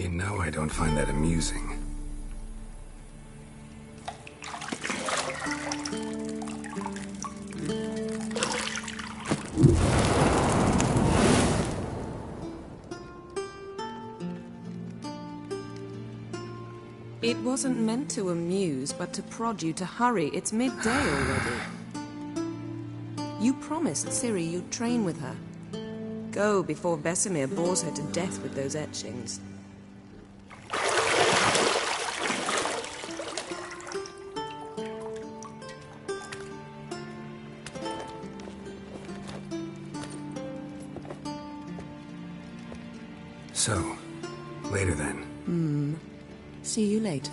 You know I don't find that amusing. It wasn't meant to amuse, but to prod you to hurry. It's midday already. You promised Ciri you'd train with her. Go before Vesemir bores her to death with those etchings. So, later then. See you later.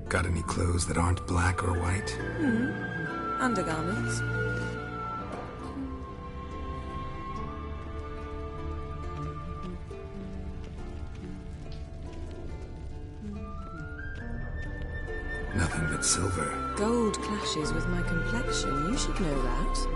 Got any clothes that aren't black or white? Undergarments. Nothing but silver. Gold clashes with my complexion. You should know that.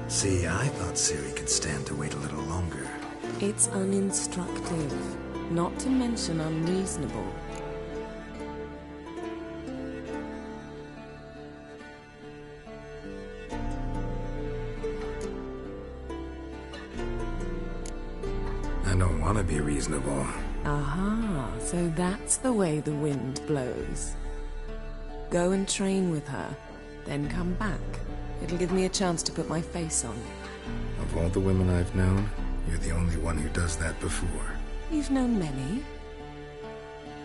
See, I thought Ciri could stand to wait a little longer. It's uninstructive, not to mention unreasonable. I don't want to be reasonable. Aha, so that's the way the wind blows. Go and train with her, then come back. It'll give me a chance to put my face on. Of all the women I've known, you're the only one who does that before. You've known many.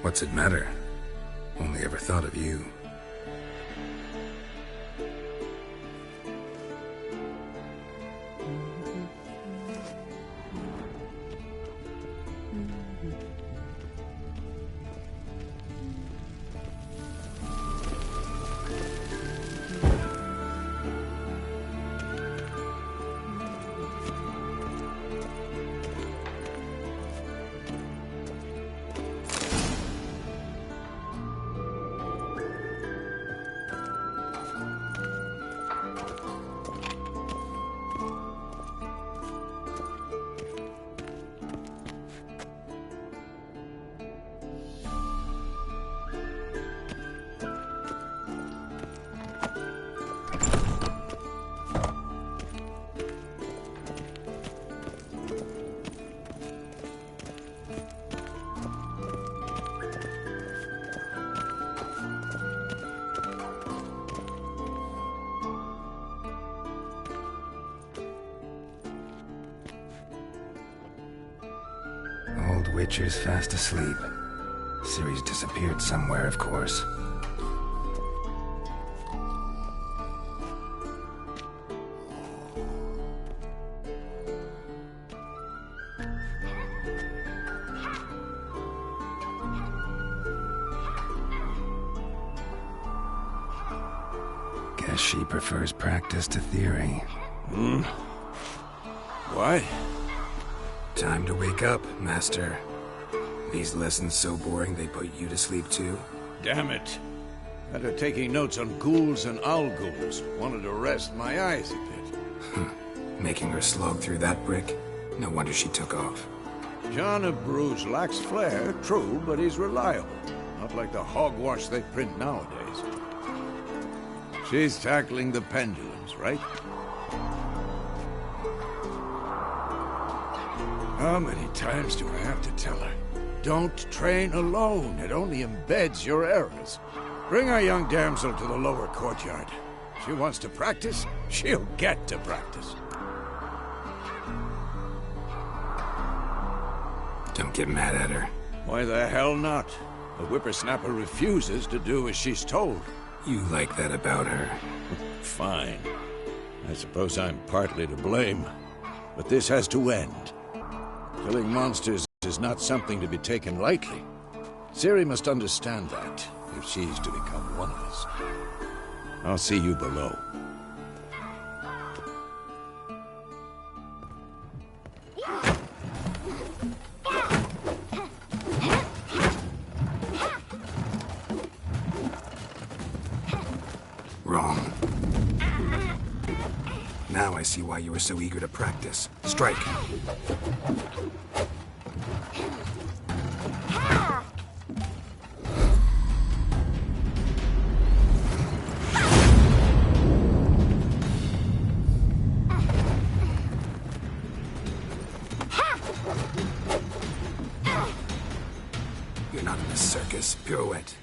What's it matter? Only ever thought of you. old Witcher's fast asleep. Ciri's disappeared somewhere, of course. Guess she prefers practice to theory. Why? Time to wake up, Master. These lessons so boring they put you to sleep too? Damn it. After taking notes on ghouls and owl ghouls, wanted to rest my eyes a bit. Making her slog through that brick? No wonder she took off. John of Bruges lacks flair, true, but he's reliable. Not like the hogwash they print nowadays. She's tackling the pendulums, right? How many times do I have to tell her? Don't train alone. It only embeds your errors. Bring our young damsel to the lower courtyard. She wants to practice, she'll get to practice. Don't get mad at her. Why the hell not? The whippersnapper refuses to do as she's told. You like that about her. Fine. I suppose I'm partly to blame. But this has to end. Killing monsters is not something to be taken lightly. Ciri must understand that, if she's to become one of us. I'll see you below. Wrong. Now I see why you were so eager to practice. Strike. You're not in a circus. Pirouette.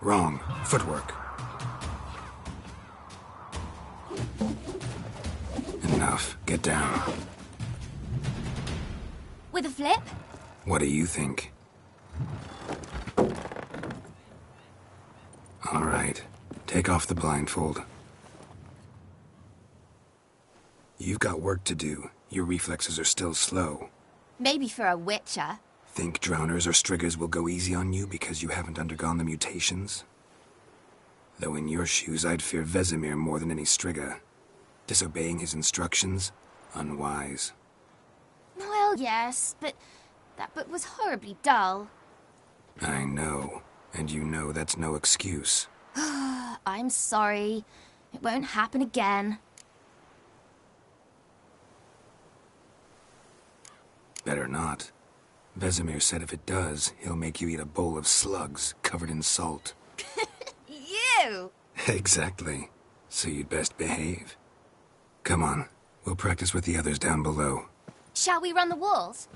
Wrong. Footwork. Enough. Get down. With a flip? What do you think? All right. Take off the blindfold. You've got work to do. Your reflexes are still slow. Maybe for a witcher. Think drowners or striggers will go easy on you because you haven't undergone the mutations? Though in your shoes, I'd fear Vesemir more than any strigger. Disobeying his instructions? Unwise. Well, yes, but that book was horribly dull. I know. And you know that's no excuse. I'm sorry. It won't happen again. Better not. Vesemir said if it does, he'll make you eat a bowl of slugs covered in salt. You! Exactly. So you'd best behave. Come on. We'll practice with the others down below. Shall we run the walls?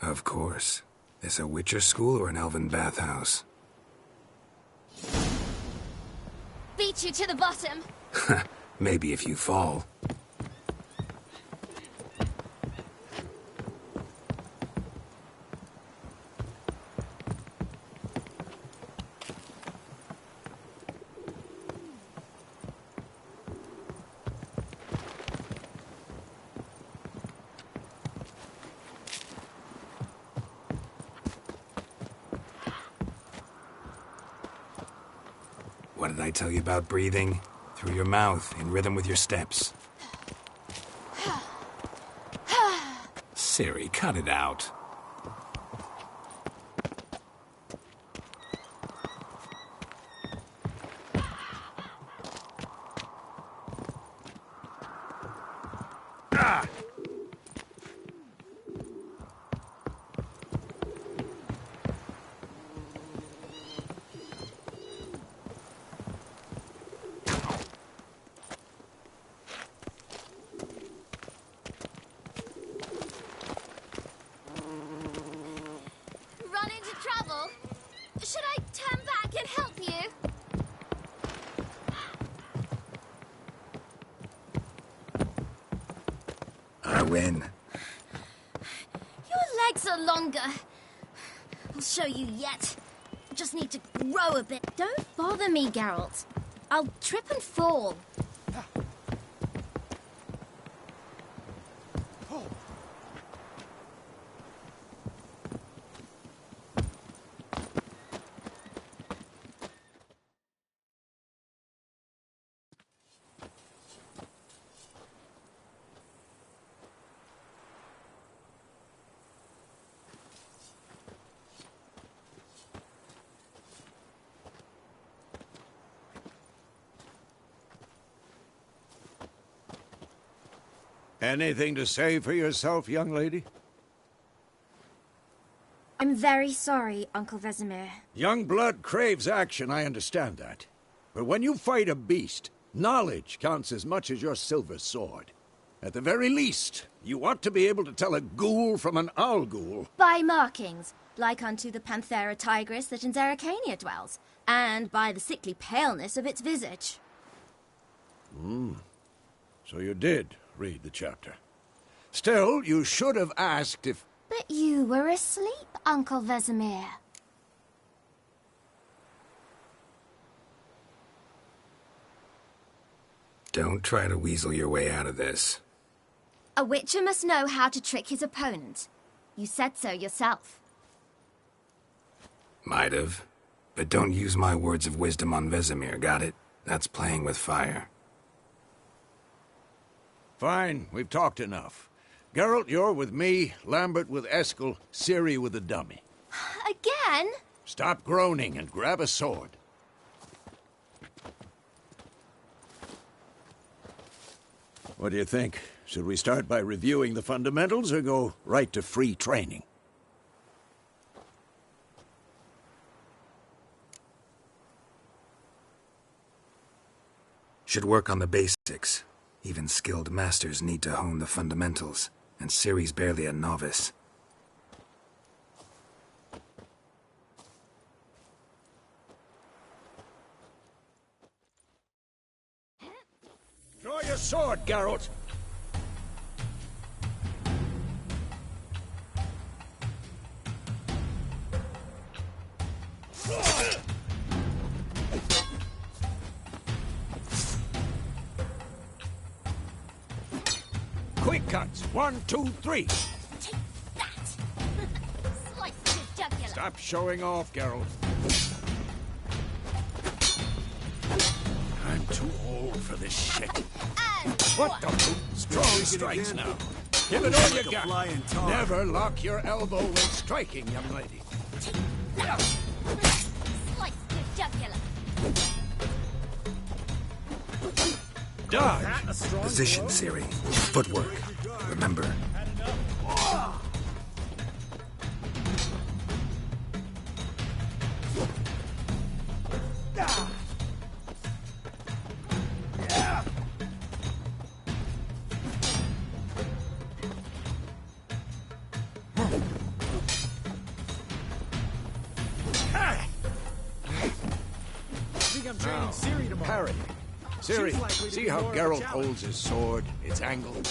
Of course. This a Witcher school or an elven bathhouse? Beat you to the bottom. Maybe if you fall. What did I tell you about breathing? Through your mouth, in rhythm with your steps. Ciri, cut it out. little longer. I'll show you yet. Just need to grow a bit. Don't bother me, Geralt. I'll trip and fall. Anything to say for yourself, young lady? I'm very sorry, Uncle Vesemir. Young blood craves action, I understand that. But when you fight a beast, knowledge counts as much as your silver sword. At the very least, you ought to be able to tell a ghoul from an owl ghoul. By markings, like unto the Panthera tigris that in Zerrikania dwells, and by the sickly paleness of its visage. So you did read the chapter. Still, you should have asked if... But you were asleep, Uncle Vesemir. Don't try to weasel your way out of this. A witcher must know how to trick his opponent. You said so yourself. Might have. But don't use my words of wisdom on Vesemir, got it? That's playing with fire. Fine, we've talked enough. Geralt, you're with me, Lambert with Eskel, Ciri with the dummy. Again? Stop groaning and grab a sword. What do you think? Should we start by reviewing the fundamentals or go right to free training? Should work on the basics. Even skilled masters need to hone the fundamentals, and Ciri's barely a novice. Draw your sword, Geralt! Quick cuts! 1, 2, 3! Take that! Slice your jugular! Stop showing off, Geralt. I'm too old for this shit. And What the poop? Strong strikes now. Give it all you got. Never lock your elbow when striking, young lady. Slice your jugular! Dodge! Position, Ciri. Footwork. Remember. Training Ciri tomorrow. Parry. Ciri, see how Geralt holds his sword? It's angled.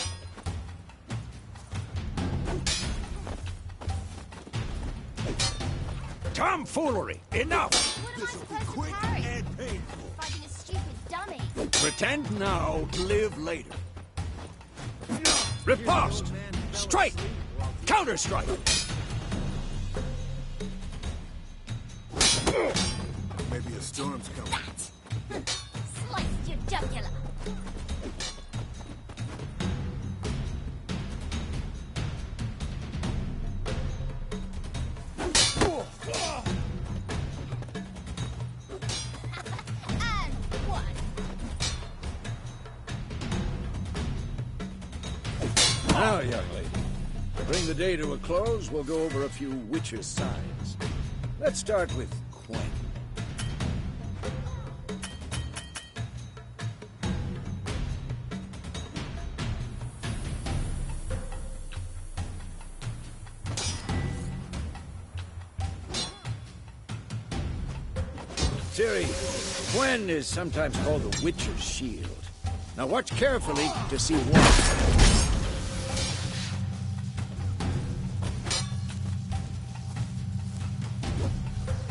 Tomfoolery! Enough! What am I supposed to parry? Fighting a stupid dummy. Pretend now, live later. Riposte! Strike! Counter-strike! Maybe a storm's coming. Slice your jugular! And one. Now, young lady, to bring the day to a close, we'll go over a few Witcher signs. Let's start with Quen. Ciri, Quen is sometimes called the Witcher's Shield. Now watch carefully to see why.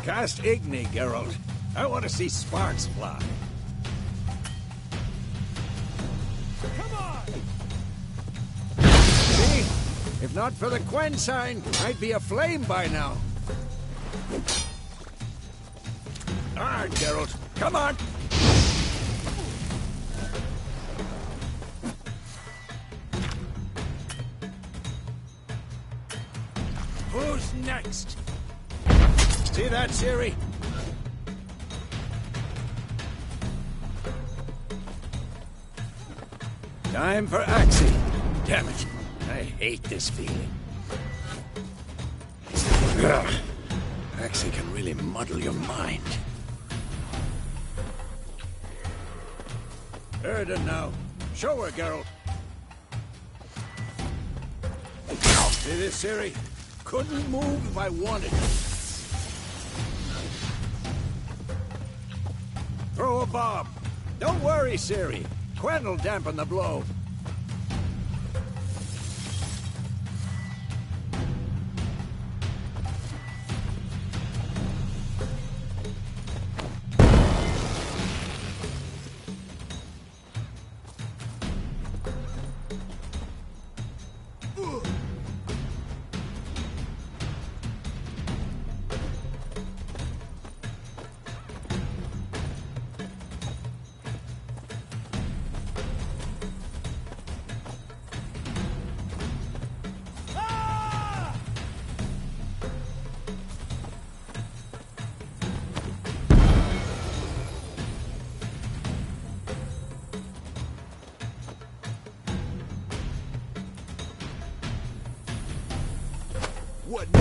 Cast Igni, Geralt. I want to see sparks fly. Come on! See? If not for the Quen sign, I'd be aflame by now. All right, Geralt. Come on! Who's next? See that, Ciri? Time for Axii. Damn it. I hate this feeling. Ugh. Axii can really muddle your mind. Erden now. Show her, Geralt. See this, Ciri? Couldn't move if I wanted to. Throw a bomb. Don't worry, Ciri. Quen will dampen the blow. What now?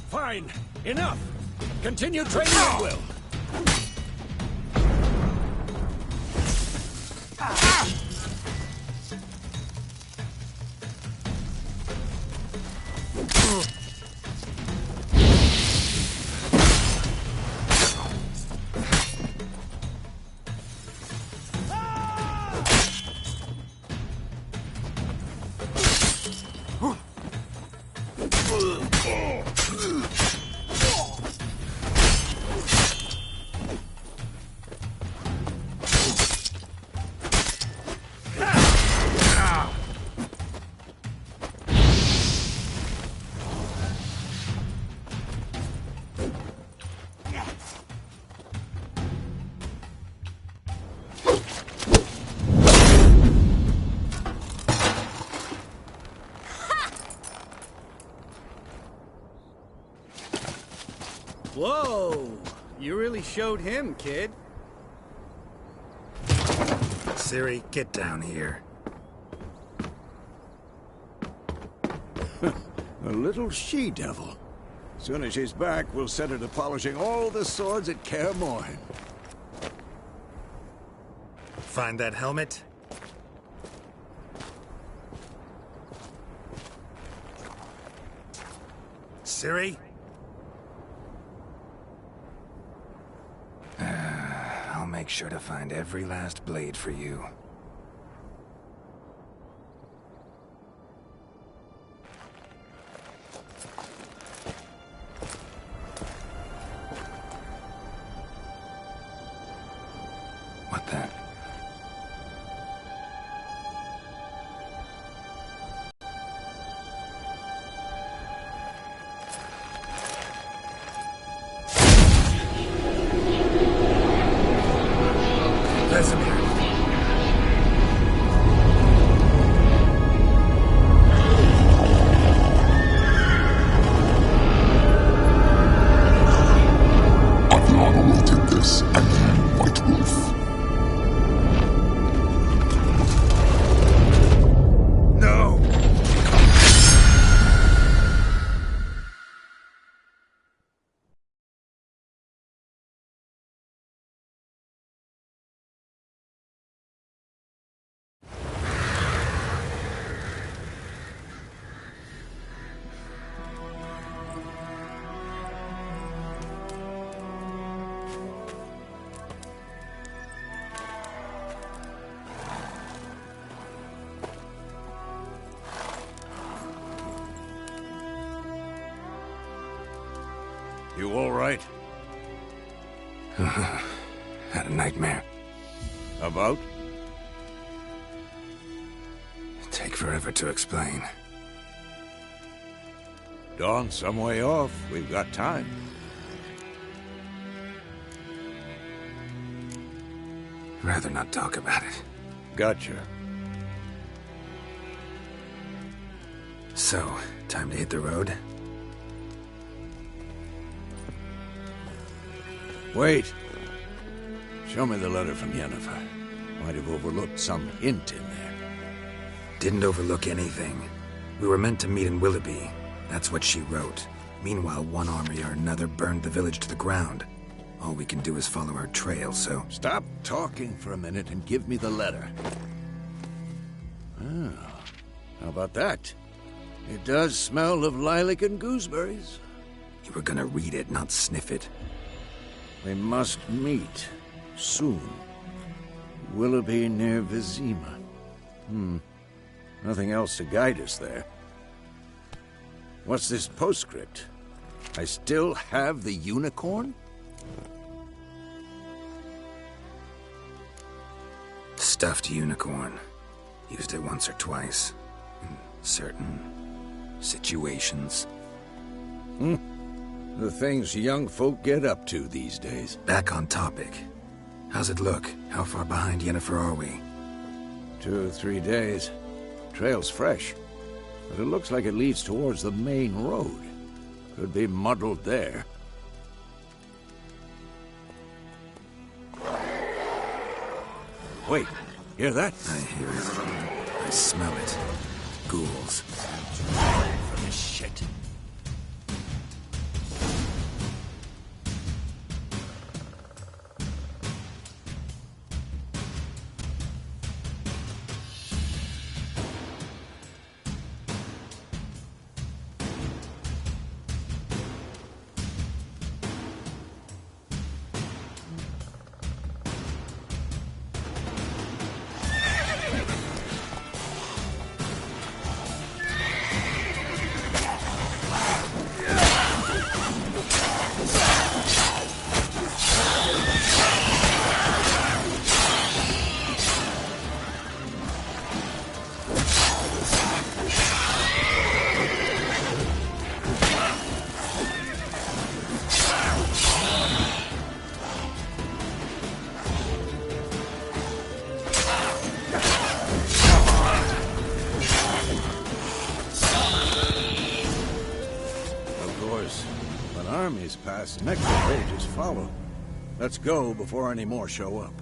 Fine. Enough. Continue training at will. Whoa! You really showed him, kid. Ciri, get down here. A little she-devil. Soon as she's back, we'll set her to polishing all the swords at Kaer Morhen. Find that helmet? Ciri? I'll make sure to find every last blade for you. What the? Vesemir. You all right? Had a nightmare. About? Take forever to explain. Dawn's some way off. We've got time. Rather not talk about it. Gotcha. So, time to hit the road? Wait. Show me the letter from Yennefer. Might have overlooked some hint in there. Didn't overlook anything. We were meant to meet in Willoughby. That's what she wrote. Meanwhile, one army or another burned the village to the ground. All we can do is follow her trail, so... Stop talking for a minute and give me the letter. Oh, how about that? It does smell of lilac and gooseberries. You were gonna read it, not sniff it. We must meet. Soon. Willoughby near Vizima. Nothing else to guide us there. What's this postscript? I still have the unicorn? Stuffed unicorn. Used it once or twice. In certain situations. The things young folk get up to these days. Back on topic. How's it look? How far behind Yennefer are we? 2 or 3 days. Trail's fresh, but it looks like it leads towards the main road. Could be muddled there. Wait, hear that? I hear it. I smell it. Ghouls. For this shit. Armies pass, next pages follow. Let's go before any more show up.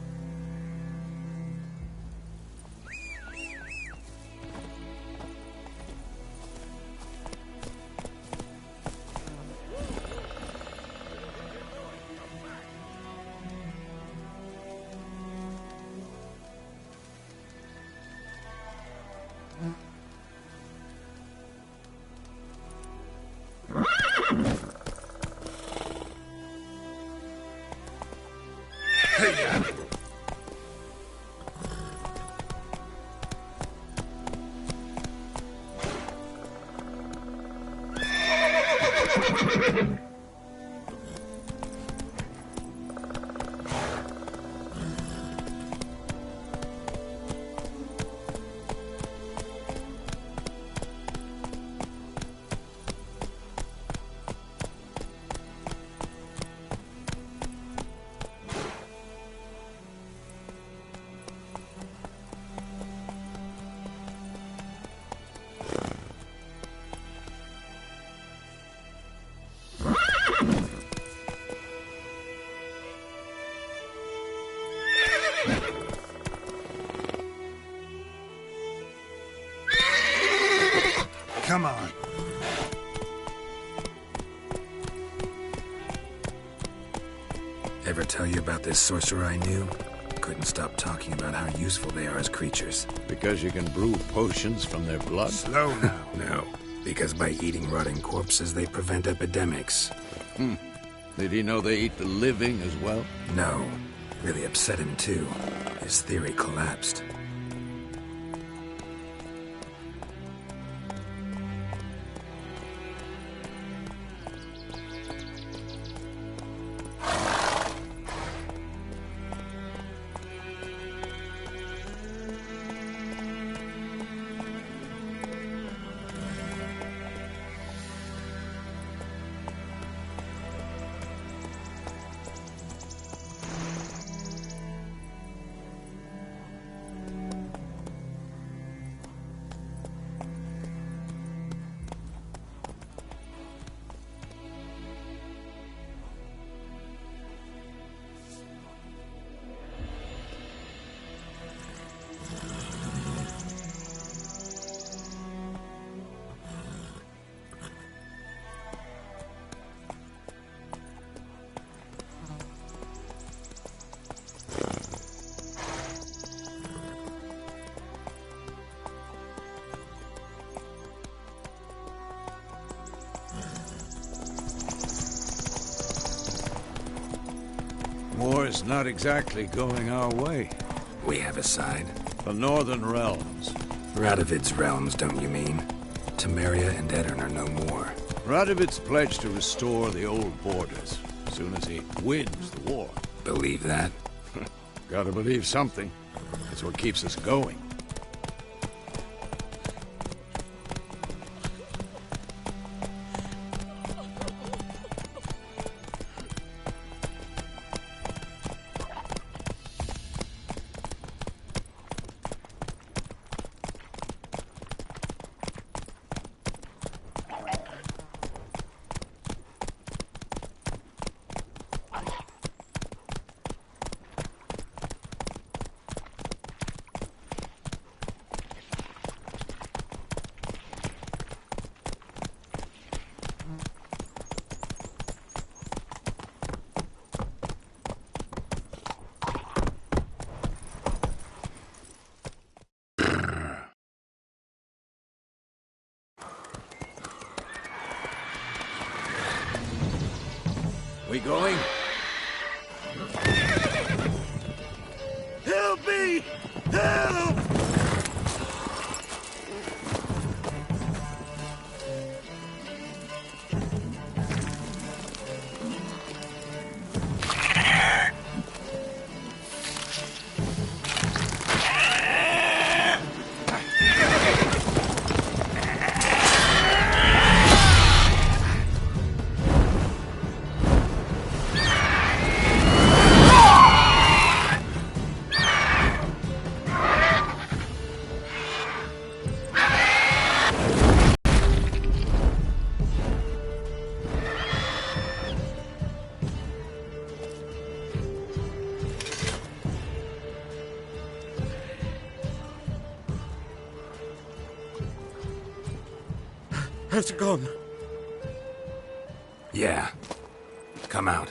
Come on. Ever tell you about this sorcerer I knew? Couldn't stop talking about how useful they are as creatures. Because you can brew potions from their blood? Slow now. No, because by eating rotting corpses, they prevent epidemics. Did he know they eat the living as well? No, really upset him too. His theory collapsed. war's not exactly going our way. We have a side. The Northern Realms. Radovid's realms, don't you mean? Temeria and Edirn are no more. Radovid's pledged to restore the old borders as soon as he wins the war. Believe that? Gotta believe something. It's what keeps us going. We going? Help me! Help! How's it gone? Yeah. Come out.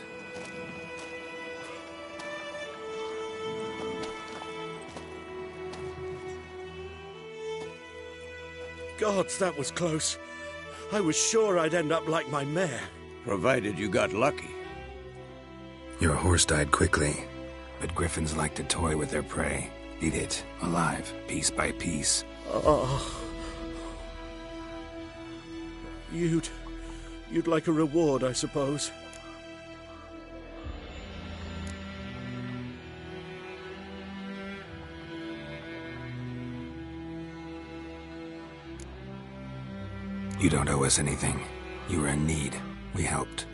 Gods, that was close. I was sure I'd end up like my mare. Provided you got lucky. Your horse died quickly, but griffins like to toy with their prey. Eat it, alive, piece by piece. Oh. You'd like a reward, I suppose. You don't owe us anything. You were in need. We helped.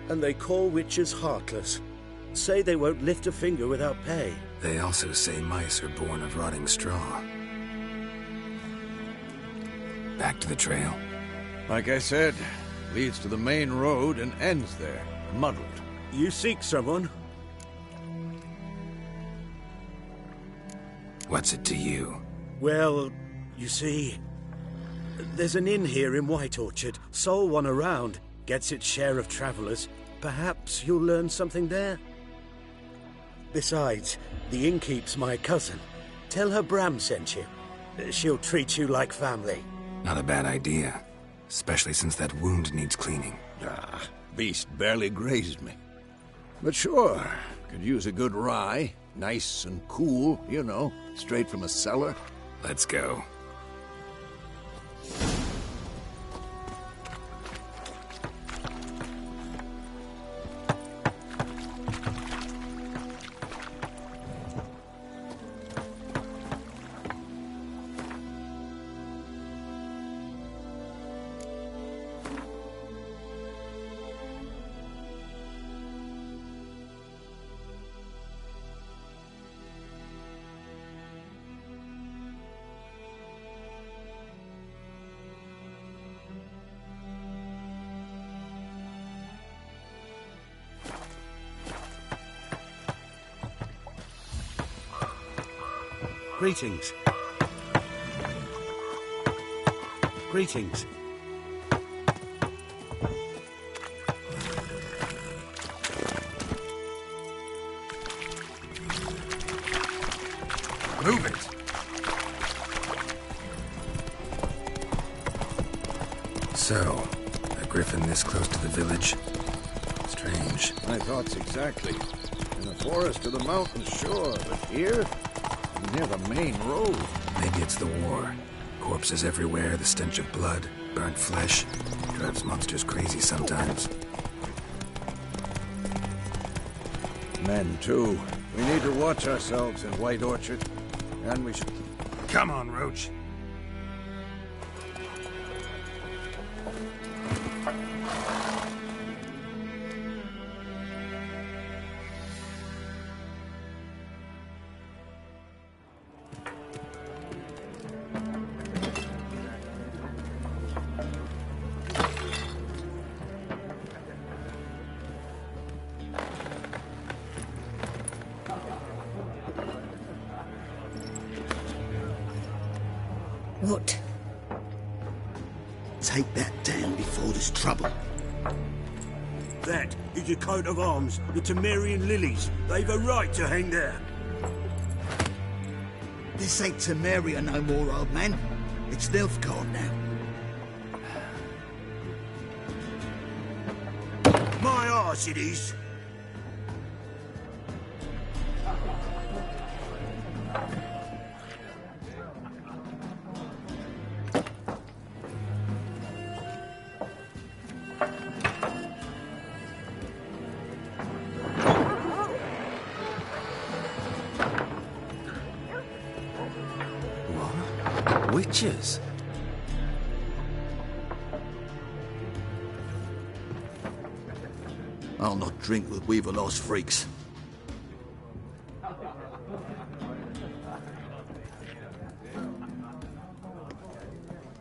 And they call witches heartless. Say they won't lift a finger without pay. They also say mice are born of rotting straw. Back to the trail. Like I said, leads to the main road and ends there, muddled. You seek someone? What's it to you? Well, you see, there's an inn here in White Orchard. Sole one around. Gets its share of travelers. Perhaps you'll learn something there. Besides, the innkeep's my cousin. Tell her Bram sent you. She'll treat you like family. Not a bad idea. Especially since that wound needs cleaning. Beast barely grazed me. But sure, could use a good rye. Nice and cool, you know, straight from a cellar. Let's go. Greetings. Greetings. Move it! So, a griffin this close to the village? Strange. My thoughts exactly. And a forest to the mountain shore, but here, near the main road. Maybe it's the war. Corpses everywhere, the stench of blood, burnt flesh. Drives monsters crazy sometimes. Men, too. We need to watch ourselves in White Orchard, and we should... Come on, Roach. What? Take that down before there's trouble. That is a coat of arms, the Temerian lilies. They've a right to hang there. This ain't Temeria no more, old man. It's Nilfgaard now. My arse it is. Witches? I'll not drink with Weaverlost freaks.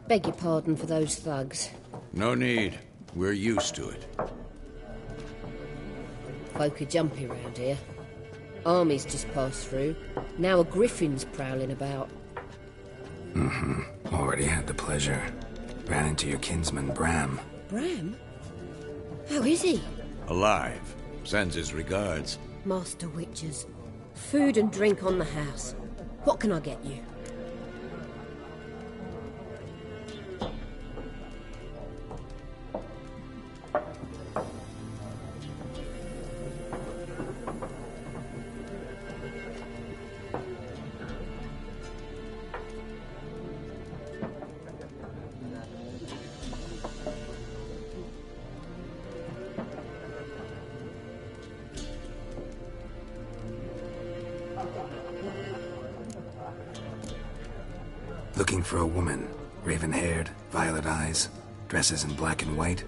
Beg your pardon for those thugs. No need. We're used to it. Folk are jumpy round here. Armies just passed through. Now a griffin's prowling about. Already had the pleasure. Ran into your kinsman, Bram. Bram? How is he? Alive. Sends his regards. Master Witches. Food and drink on the house. What can I get you? Looking for a woman. Raven-haired, violet eyes, dresses in black and white.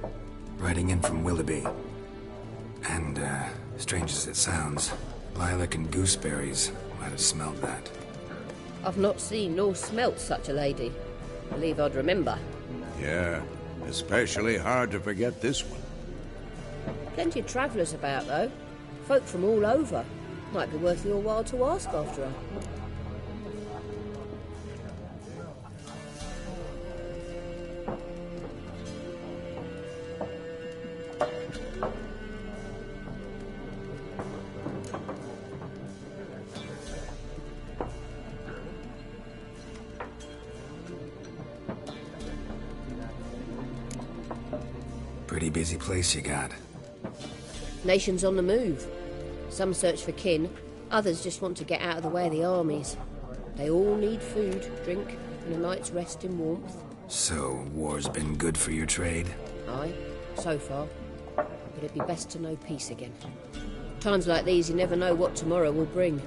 Riding in from Willoughby. And, strange as it sounds, lilac and gooseberries might have smelled that. I've not seen nor smelt such a lady. Believe I'd remember. Yeah, especially hard to forget this one. Plenty of travellers about, though. Folk from all over. Might be worth your while to ask after her. Pretty busy place you got. Nations on the move. Some search for kin, others just want to get out of the way of the armies. They all need food, drink, and a night's rest in warmth. So, war's been good for your trade? Aye, so far. But it'd be best to know peace again. Times like these, you never know what tomorrow will bring.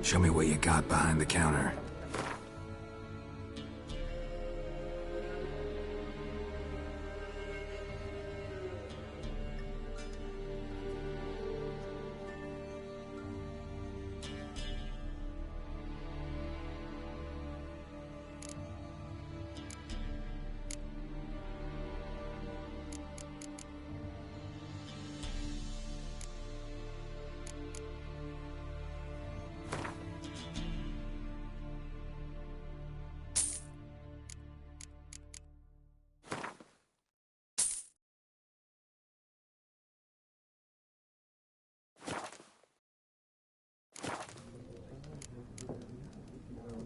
Show me what you got behind the counter.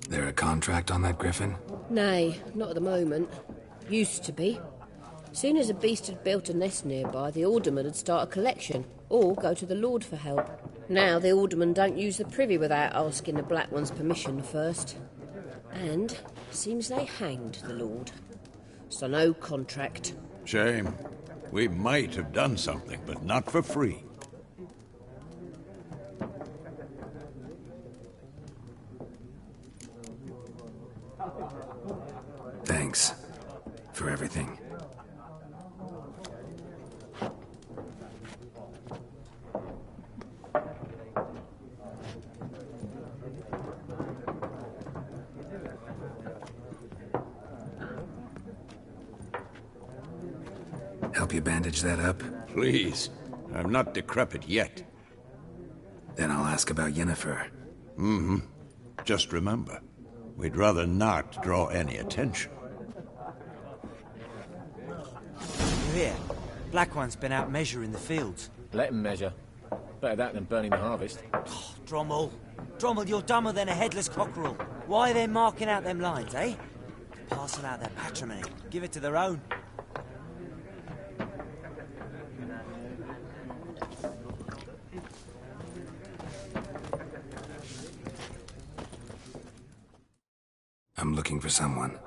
There a contract on that griffin? Nay, not at the moment. Used to be. Soon as a beast had built a nest nearby, the alderman would start a collection, or go to the Lord for help. Now the alderman don't use the privy without asking the Black One's permission first. And seems they hanged the Lord. So no contract. Shame. We might have done something, but not for free. Thanks for everything. Help you bandage that up? Please. I'm not decrepit yet. Then I'll ask about Yennefer. Mm-hmm. Just remember, we'd rather not draw any attention. You hear? Black One's been out measuring the fields. Let him measure. Better that than burning the harvest. Oh, Drommel. Drommel, you're dumber than a headless cockerel. Why are they marking out them lines, eh? Passing out their patrimony. Give it to their own. I'm looking for someone.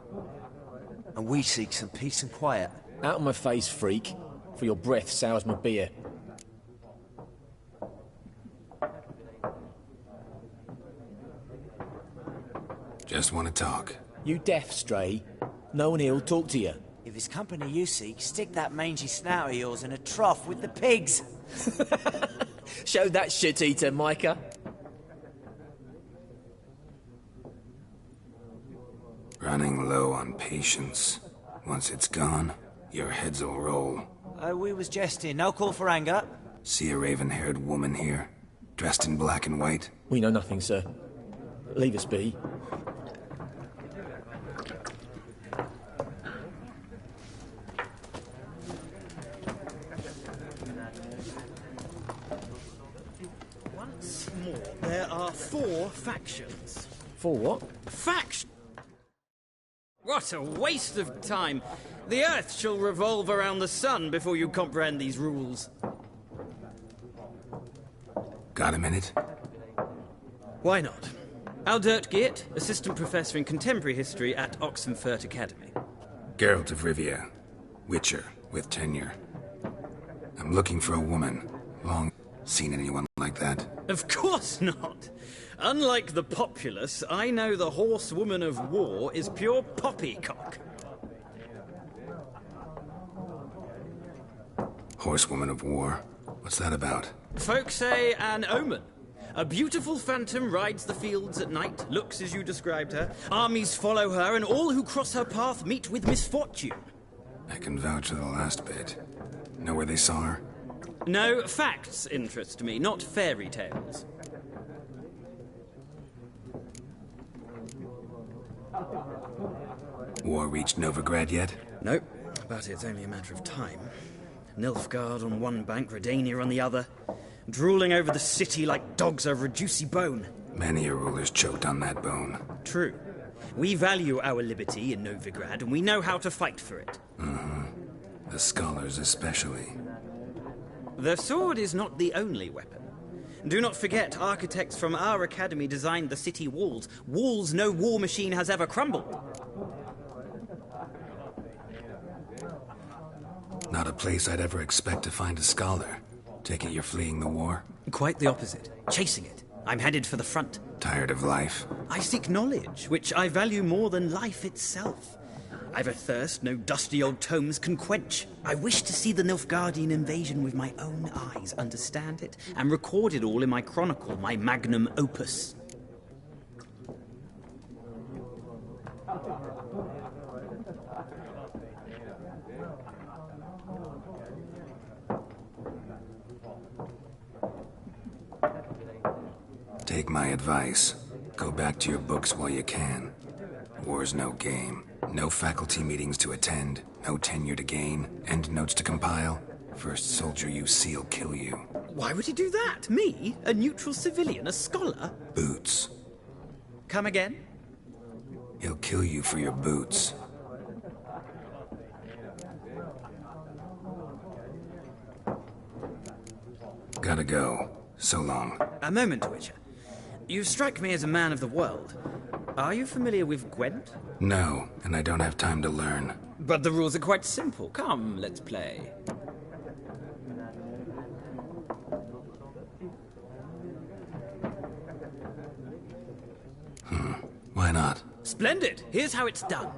And we seek some peace and quiet. Out of my face, freak. For your breath sours my beer. Just want to talk. You deaf, Stray? No one here'll talk to you. If it's company you seek, stick that mangy snout of yours in a trough with the pigs. Show that shit-eater, Micah. Running low on patience. Once it's gone, your heads will roll. We was jesting. No call for anger. See a raven-haired woman here, dressed in black and white? We know nothing, sir. Leave us be. Once more, there are 4 factions. For what? Faction? What a waste of time! The Earth shall revolve around the sun before you comprehend these rules. Got a minute? Why not? Aldert Geert, Assistant Professor in Contemporary History at Oxenfurt Academy. Geralt of Rivia. Witcher, with tenure. I'm looking for a woman. Long seen anyone like that? Of course not! Unlike the populace, I know the horsewoman of war is pure poppycock. Horsewoman of war? What's that about? Folk say an omen. A beautiful phantom rides the fields at night, looks as you described her. Armies follow her, and all who cross her path meet with misfortune. I can vouch for the last bit. Know where they saw her? No, facts interest me, not fairy tales. War reached Novigrad yet? Nope, but it's only a matter of time. Nilfgaard on one bank, Redania on the other, drooling over the city like dogs over a juicy bone. Many a ruler's choked on that bone. True. We value our liberty in Novigrad, and we know how to fight for it. The scholars especially. The sword is not the only weapon. Do not forget, architects from our academy designed the city walls. Walls no war machine has ever crumbled. Not a place I'd ever expect to find a scholar. Take it you're fleeing the war? Quite the opposite. Chasing it. I'm headed for the front. Tired of life? I seek knowledge, which I value more than life itself. I've a thirst no dusty old tomes can quench. I wish to see the Nilfgaardian invasion with my own eyes, understand it, and record it all in my chronicle, my magnum opus. Take my advice. Go back to your books while you can. War's no game. No faculty meetings to attend. No tenure to gain. End notes to compile. First soldier you see'll kill you. Why would he do that? Me? A neutral civilian? A scholar? Boots. Come again? He'll kill you for your boots. Gotta go. So long. A moment, Witcher. You strike me as a man of the world. Are you familiar with Gwent? No, and I don't have time to learn. But the rules are quite simple. Come, let's play. Why not? Splendid! Here's how it's done.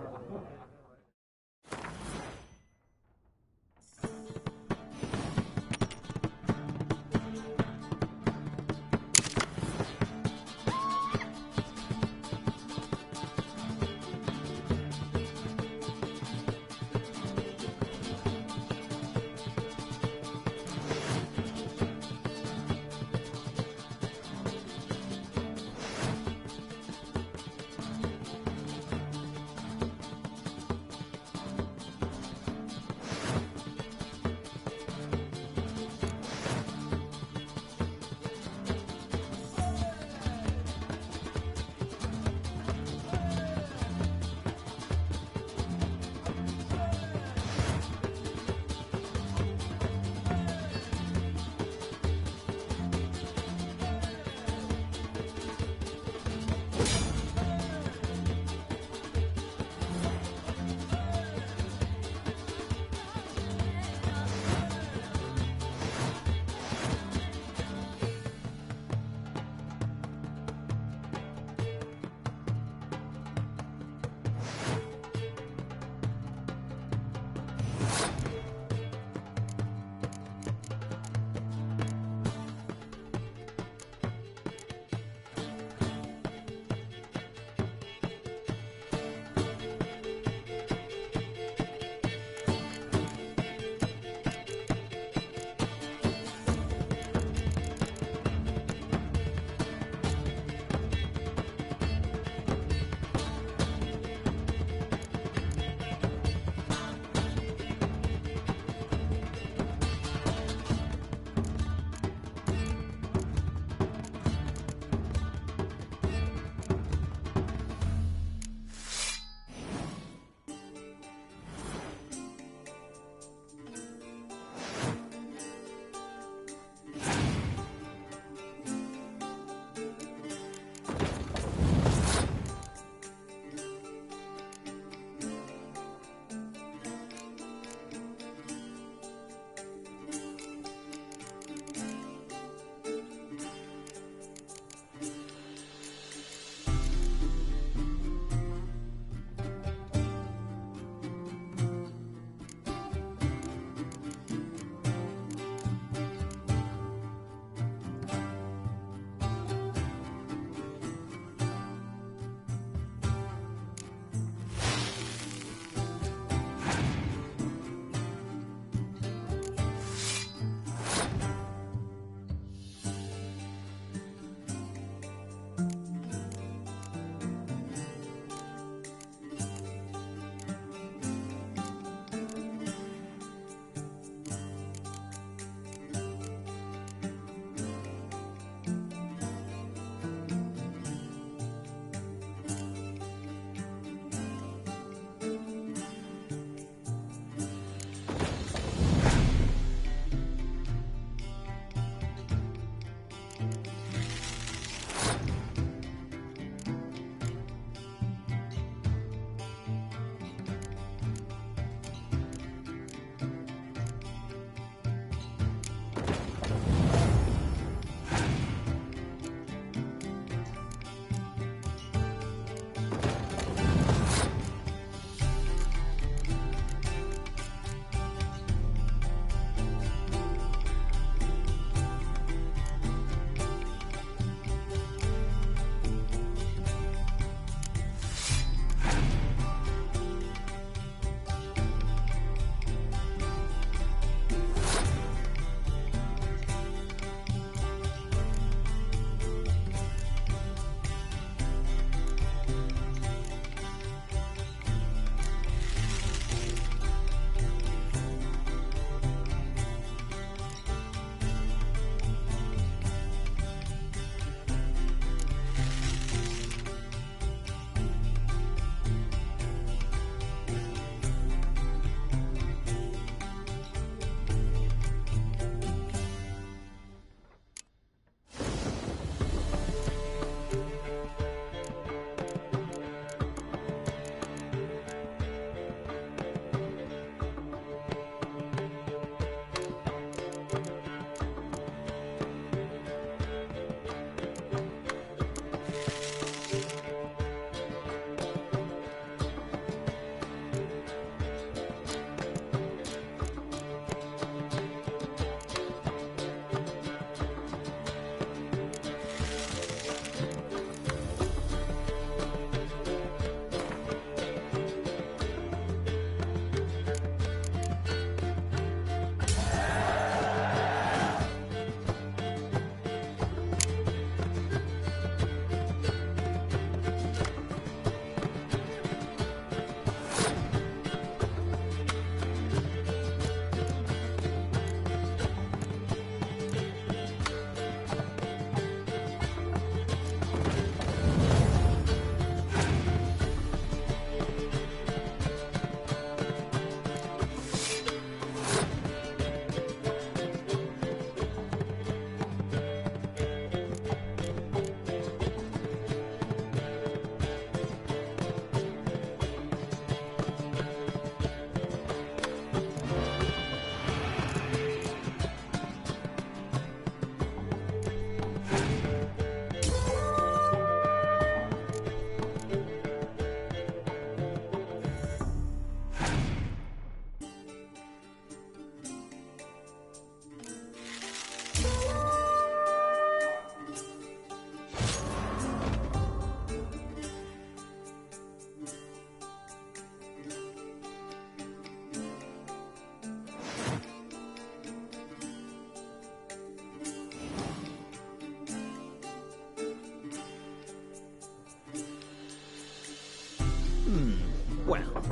Well,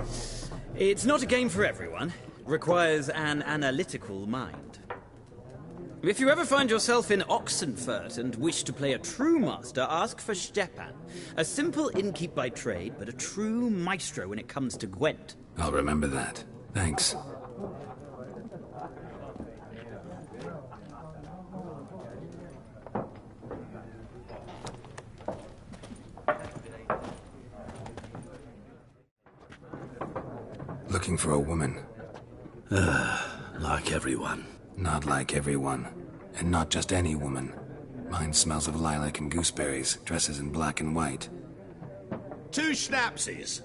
it's not a game for everyone. Requires an analytical mind. If you ever find yourself in Oxenfurt and wish to play a true master, ask for Stepan. A simple innkeep by trade, but a true maestro when it comes to Gwent. I'll remember that. Thanks. Looking for a woman. Like everyone. Not like everyone. And not just any woman. Mine smells of lilac and gooseberries, dresses in black and white. 2 schnapsies.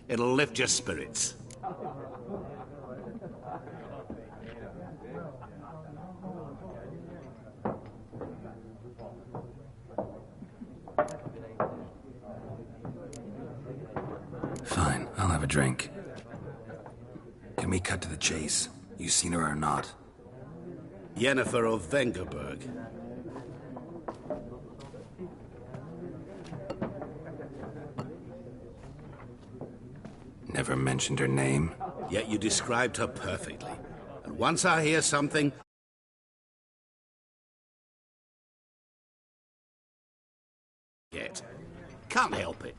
It'll lift your spirits. Fine, I'll have a drink. Can we cut to the chase? You seen her or not? Yennefer of Vengerberg. Never mentioned her name? Yet you described her perfectly. And once I hear something... Yet. Can't help it.